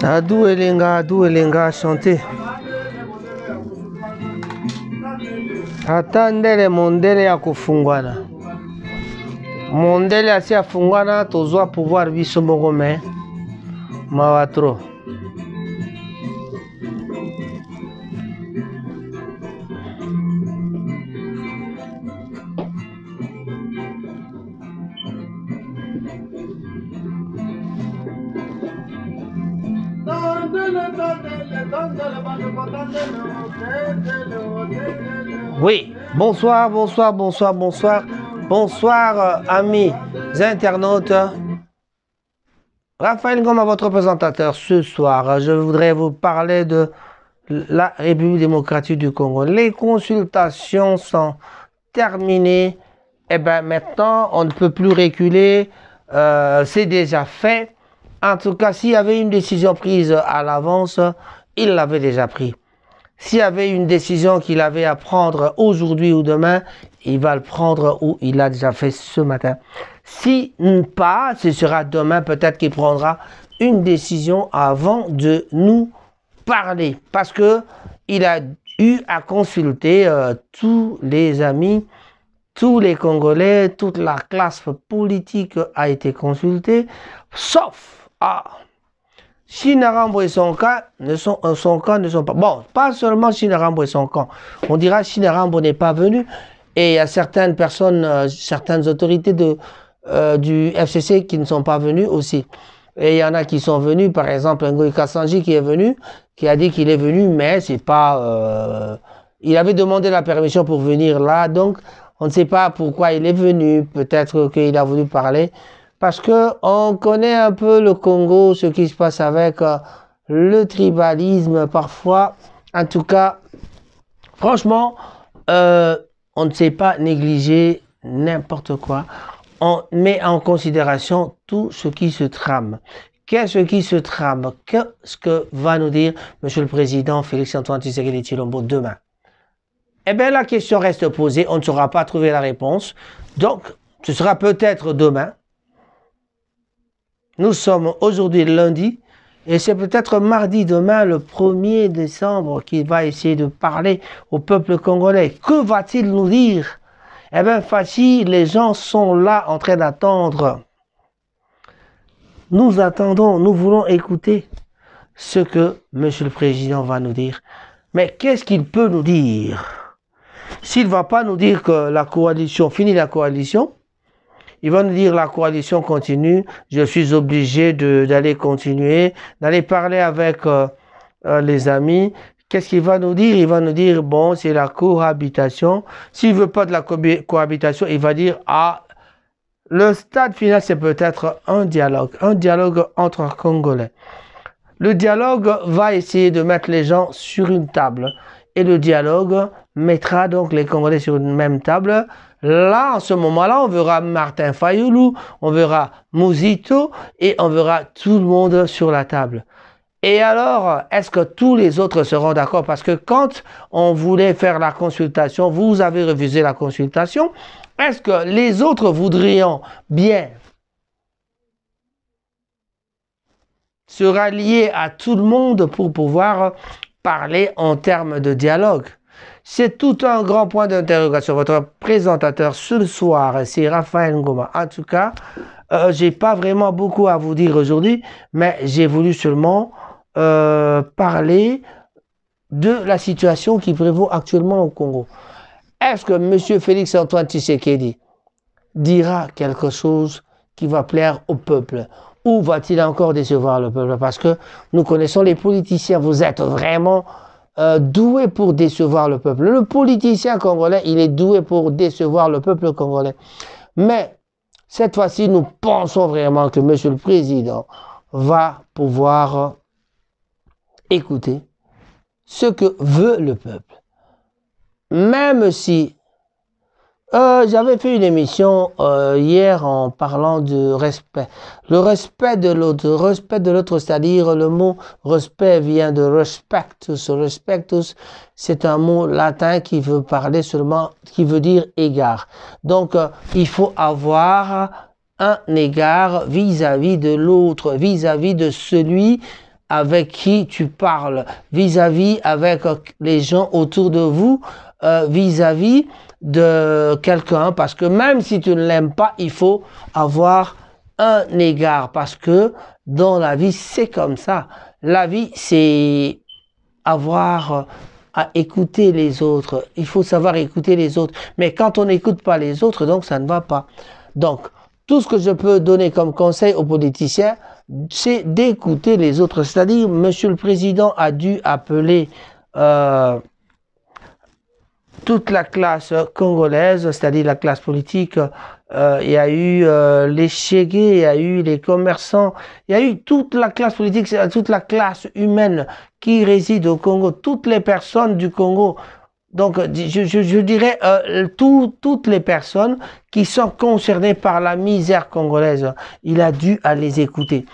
Adou Elenga, chanter. Ata ndele mondele ya kufungwana. Mondele asi afungwana tozwa pouvoir biso moko me mawa trop. Oui, bonsoir, amis internautes. Raphaël Ngoma, votre présentateur. Ce soir, je voudrais vous parler de la République démocratique du Congo. Les consultations sont terminées. Et bien maintenant, on ne peut plus reculer. C'est déjà fait. En tout cas, s'il y avait une décision prise à l'avance, il l'avait déjà pris. S'il y avait une décision qu'il avait à prendre aujourd'hui ou demain, il va le prendre ou il l'a déjà fait ce matin. Si pas, ce sera demain peut-être qu'il prendra une décision avant de nous parler. Parce que il a eu à consulter tous les amis, tous les Congolais, toute la classe politique a été consultée, sauf Chinarambo et son cas ne sont pas... Bon, pas seulement Chinarambo et son camp. On dira Chinarambo n'est pas venu et il y a certaines personnes, certaines autorités du FCC qui ne sont pas venues aussi. Et il y en a qui sont venus, par exemple Ngoï Kassanji qui est venu, qui a dit qu'il est venu, mais c'est pas... il avait demandé la permission pour venir là, donc on ne sait pas pourquoi il est venu. Peut-être qu'il a voulu parler. Parce qu'on connaît un peu le Congo, ce qui se passe avec le tribalisme parfois. En tout cas, franchement, on ne sait pas négliger n'importe quoi. On met en considération tout ce qui se trame. Qu'est-ce qui se trame? Qu'est-ce que va nous dire M. le Président Félix-Antoine Tshisekedi Tshilombo demain? Eh bien, la question reste posée. On ne saura pas trouver la réponse. Donc, ce sera peut-être demain. Nous sommes aujourd'hui lundi et c'est peut-être mardi demain, le 1er décembre, qu'il va essayer de parler au peuple congolais. Que va-t-il nous dire? Eh bien, facile, les gens sont là en train d'attendre. Nous attendons, nous voulons écouter ce que M. le Président va nous dire. Mais qu'est-ce qu'il peut nous dire? S'il ne va pas nous dire que la coalition, finit la coalition, il va nous dire la coalition continue, je suis obligé d'aller continuer, d'aller parler avec les amis. Qu'est-ce qu'il va nous dire? Il va nous dire, bon, c'est la cohabitation. S'il ne veut pas de la cohabitation, il va dire, ah, le stade final, c'est peut-être un dialogue entre Congolais. Le dialogue va essayer de mettre les gens sur une table. Et le dialogue mettra donc les Congolais sur une même table. Là, en ce moment-là, on verra Martin Fayoulou, on verra Mouzito et on verra tout le monde sur la table. Et alors, est-ce que tous les autres seront d'accord? Parce que quand on voulait faire la consultation, vous avez refusé la consultation. Est-ce que les autres voudriez bien se rallier à tout le monde pour pouvoir parler en termes de dialogue? C'est tout un grand point d'interrogation. Votre présentateur ce soir, c'est Raphaël Ngoma. En tout cas, j'ai pas vraiment beaucoup à vous dire aujourd'hui, mais j'ai voulu seulement parler de la situation qui prévaut actuellement au Congo. Est-ce que M. Félix-Antoine Tshisekedi dira quelque chose qui va plaire au peuple? Ou va-t-il encore décevoir le peuple? Parce que nous connaissons les politiciens. Vous êtes vraiment doué pour décevoir le peuple. Le politicien congolais, il est doué pour décevoir le peuple congolais. Mais cette fois-ci, nous pensons vraiment que M. le Président va pouvoir écouter ce que veut le peuple. Même si J'avais fait une émission hier en parlant de respect. Le respect de l'autre, c'est-à-dire le mot respect vient de respectus. Respectus, c'est un mot latin qui veut parler seulement, qui veut dire égard. Donc, il faut avoir un égard vis-à-vis de l'autre, vis-à-vis de celui avec qui tu parles, vis-à-vis avec les gens autour de vous, vis-à-vis de quelqu'un, parce que même si tu ne l'aimes pas, il faut avoir un égard, parce que dans la vie, c'est comme ça. La vie, c'est avoir à écouter les autres. Il faut savoir écouter les autres. Mais quand on n'écoute pas les autres, donc ça ne va pas. Donc, tout ce que je peux donner comme conseil aux politiciens, c'est d'écouter les autres. C'est-à-dire, Monsieur le Président a dû appeler toute la classe congolaise, c'est-à-dire la classe politique. Il y a eu les chégués, il y a eu les commerçants, il y a eu toute la classe politique, toute la classe humaine qui réside au Congo, toutes les personnes du Congo. Donc, je dirais toutes les personnes qui sont concernées par la misère congolaise. Il a dû à les écouter.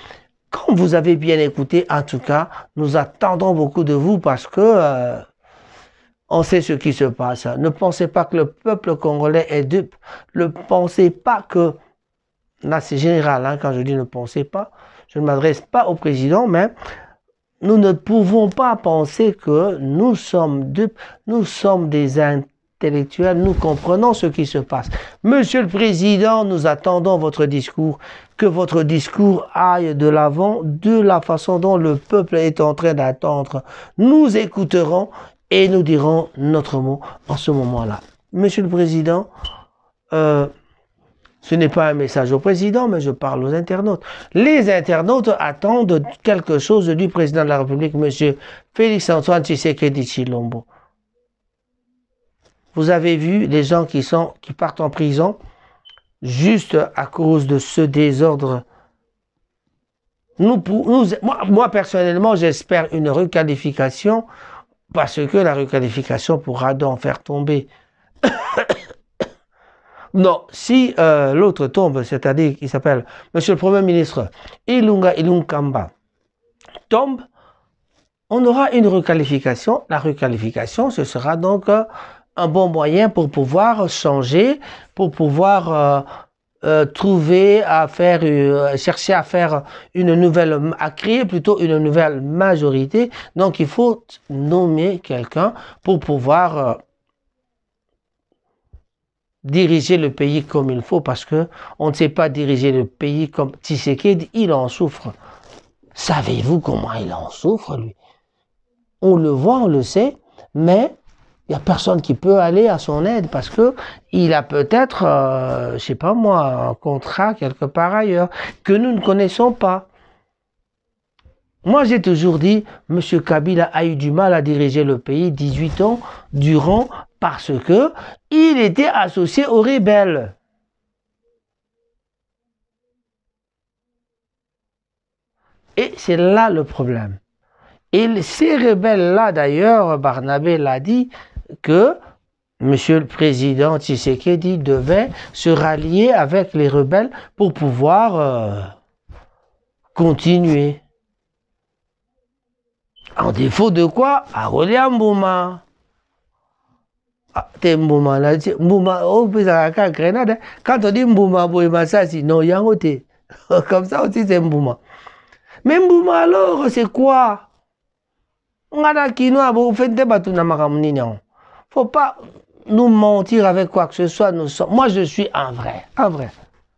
Quand vous avez bien écouté, en tout cas, nous attendons beaucoup de vous parce que on sait ce qui se passe. Ne pensez pas que le peuple congolais est dupe. Ne pensez pas que, là c'est général, hein, quand je dis ne pensez pas, je ne m'adresse pas au président, mais nous ne pouvons pas penser que nous sommes dupes, nous sommes des intellectuels, nous comprenons ce qui se passe. Monsieur le Président, nous attendons votre discours, que votre discours aille de l'avant de la façon dont le peuple est en train d'attendre. Nous écouterons et nous dirons notre mot en ce moment-là. Monsieur le Président, ce n'est pas un message au président, mais je parle aux internautes. Les internautes attendent quelque chose du président de la République, monsieur Félix-Antoine Tshisekedi Tshilombo. Vous avez vu les gens qui partent en prison juste à cause de ce désordre. Moi, personnellement, j'espère une requalification parce que la requalification pourra donc faire tomber. Non, si l'autre tombe, c'est-à-dire qu'il s'appelle Monsieur le Premier ministre Ilunga Ilunkamba tombe, on aura une requalification. La requalification, ce sera donc un bon moyen pour pouvoir changer, pour pouvoir trouver à faire, chercher à faire à créer plutôt une nouvelle majorité. Donc il faut nommer quelqu'un pour pouvoir diriger le pays comme il faut, parce que on ne sait pas diriger le pays comme Tshisekedi, il en souffre. Savez-vous comment il en souffre, lui? On le voit, on le sait, mais il n'y a personne qui peut aller à son aide parce que il a peut-être, je sais pas moi, un contrat quelque part ailleurs que nous ne connaissons pas. Moi, j'ai toujours dit, M. Kabila a eu du mal à diriger le pays 18 ans durant parce que il était associé aux rebelles. Et c'est là le problème. Et ces rebelles-là, d'ailleurs, Barnabé l'a dit, que M. le Président Tshisekedi devait se rallier avec les rebelles pour pouvoir continuer. En défaut de quoi? À Rolia Mbouma. T'es Mbouma là, Mbouma, oh, Grenade. Quand on dit Mbouma, non, Yangote. Comme ça aussi, c'est Mbouma. Mais Mbouma, alors, c'est quoi? Faut pas nous mentir avec quoi que ce soit. Moi, je suis un vrai.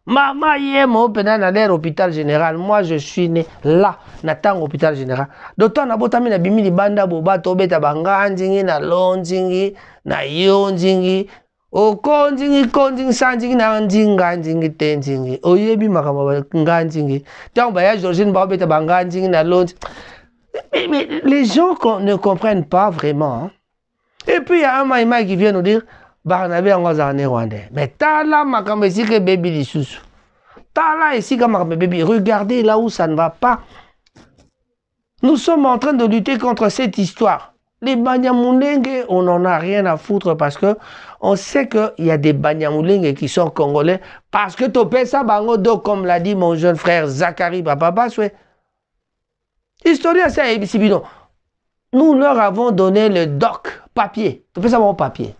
Maman, hier, moi, à l'hôpital général. Moi, je suis né là, dans l'hôpital général. D'autant que na bimili banda boba tobeta banga nzingi na lonzingi na yonzingi o konzingi sanzingi na nzingi tenzingi oyebi makama nganzingi. Tant ba Georgine ba beta banga nzingi na lonzingi. Mais les gens ne comprennent pas vraiment. Hein. Et puis il y a un maïma qui vient nous dire Barnabé en Rwandais. Mais tala makama ici que baby lisusu. Tala ici que makama baby. Regardez là où ça ne va pas. Nous sommes en train de lutter contre cette histoire. Les Banyamulenge, on n'en a rien à foutre parce que on sait qu'il y a des Banyamulenge qui sont congolais parce que Topesa Bangodo, comme l'a dit mon jeune frère Zachary Bababaswe. Historien, c'est un nous leur avons donné le doc, papier. Topesa Bango papier.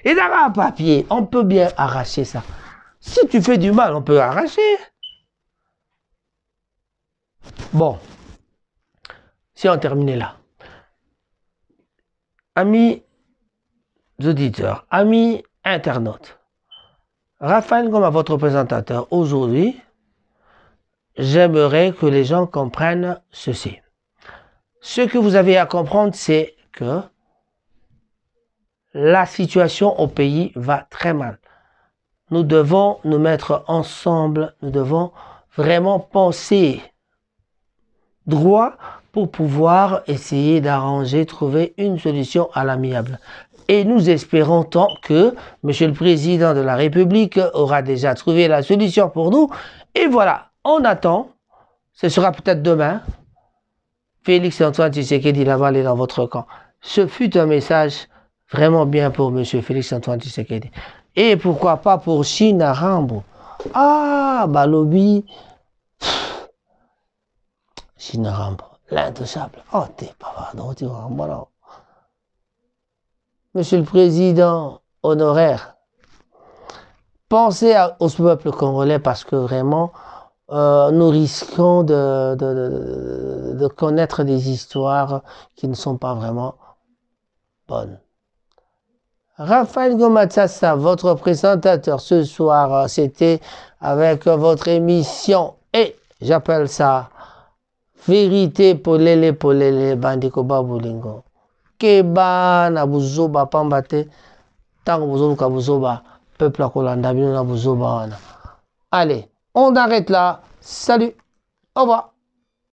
Et dans un papier, on peut bien arracher ça. Si tu fais du mal, on peut arracher. Bon. Si on terminait là. Amis auditeurs, amis internautes, Raphaël comme votre présentateur aujourd'hui, j'aimerais que les gens comprennent ceci. Ce que vous avez à comprendre, c'est que la situation au pays va très mal. Nous devons nous mettre ensemble, nous devons vraiment penser droit pour pouvoir essayer d'arranger, trouver une solution à l'amiable. Et nous espérons tant que Monsieur le Président de la République aura déjà trouvé la solution pour nous. Et voilà, on attend, ce sera peut-être demain, Félix Antoine Tshisekedi Laval est dans votre camp. Ce fut un message vraiment bien pour Monsieur Félix Antoine Tshisekedi. Et pourquoi pas pour China Rambo. Ah, Balobi. China Rambo. L'intouchable. Oh, t'es pas voilà. Monsieur le Président honoraire, pensez au peuple congolais parce que vraiment, nous risquons de connaître des histoires qui ne sont pas vraiment bonnes. Raphaël Gomatsassa, votre présentateur ce soir, c'était avec votre émission et j'appelle ça Vérité polele bandiko babulingo. Keba na buzoba pambate tango buzoluka buzoba peuple akolanda bino na buzoba wana. Allez, on arrête là. Salut. Au revoir.